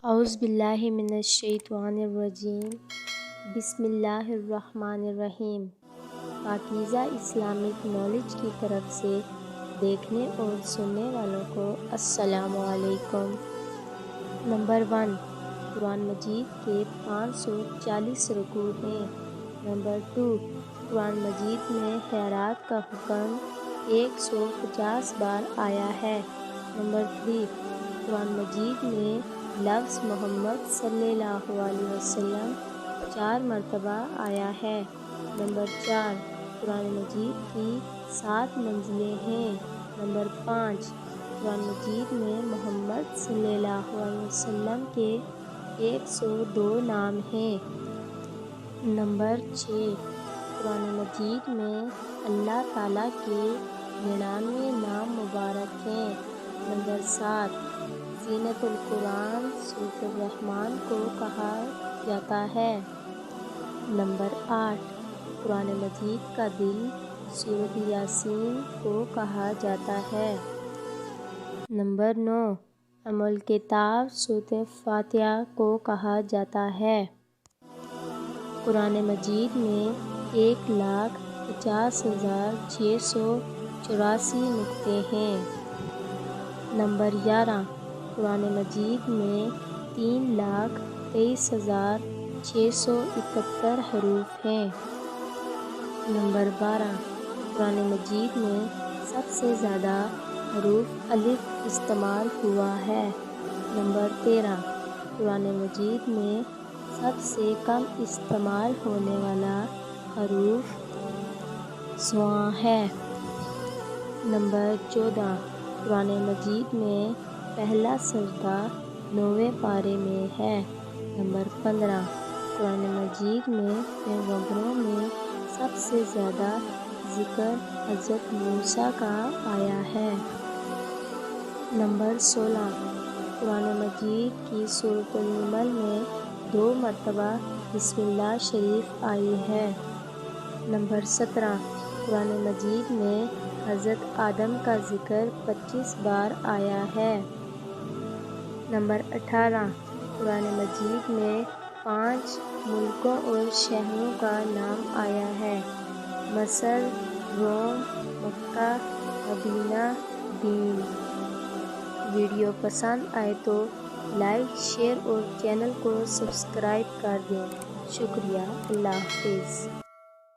اعوذ باللہ من الشیطان الرجیم، بسم اللہ الرحمن الرحیم۔ پاکیزہ اسلامک نالج کی طرف سے دیکھنے اور سننے والوں کو السلام علیکم۔ نمبر 1، قرآن مجید کے 540 رکوع ہیں۔ نمبر 2، قرآن مجید میں خیرات کا حکم 150 بار آیا ہے۔ نمبر 3، قرآن مجید میں لفظ محمد صلی اللہ علیہ وسلم 4 مرتبہ آیا ہے۔ نمبر 4، قرآن مجید کی 7 منزلیں ہیں۔ نمبر 5، قرآن مجید میں محمد صلی اللہ علیہ وسلم کے 102 نام ہیں۔ نمبر 6، قرآن مجید میں اللہ تعالیٰ کے 99 نام مبارک ہیں۔ نمبر 7، زینت القرآن سورۃ الرحمن کو کہا جاتا ہے۔ نمبر 8، قرآن مجید کا دل سورۃ یاسین کو کہا جاتا ہے۔ نمبر 9، ام الکتاب سورۃ فاتحہ کو کہا جاتا ہے۔ قرآن مجید میں 1,50,684 نقطے ہیں۔ نمبر 11، قرآن مجید میں 3,23,671 حروف ہیں۔ نمبر 12، قرآن مجید میں سب سے زیادہ حروف الف استعمال ہوا ہے۔ نمبر 13، قرآن مجید میں سب سے کم استعمال ہونے والا حروف ض ہے۔ نمبر 14، قرآن مجید میں پہلا سجدہ 9ویں پارے میں ہے۔ نمبر 15، قرآن مجید میں پیغمبروں میں سب سے زیادہ ذکر حضرت موسیٰ کا آیا ہے۔ نمبر 16، قرآن مجید کی سورۃ النمل میں 2 مرتبہ بسم اللہ شریف آئی ہے۔ نمبر 17، قرآن مجید میں حضرت آدم کا ذکر 25 بار آیا ہے۔ نمبر 18، قرآن مجید میں 5 ملکوں اور شہروں کا نام آیا ہے: مصر، روم، مکہ، مدینہ، دین۔ ویڈیو پسند آئے تو لائک، شیئر اور چینل کو سبسکرائب کر دیں۔ شکریہ۔ اللہ حافظ۔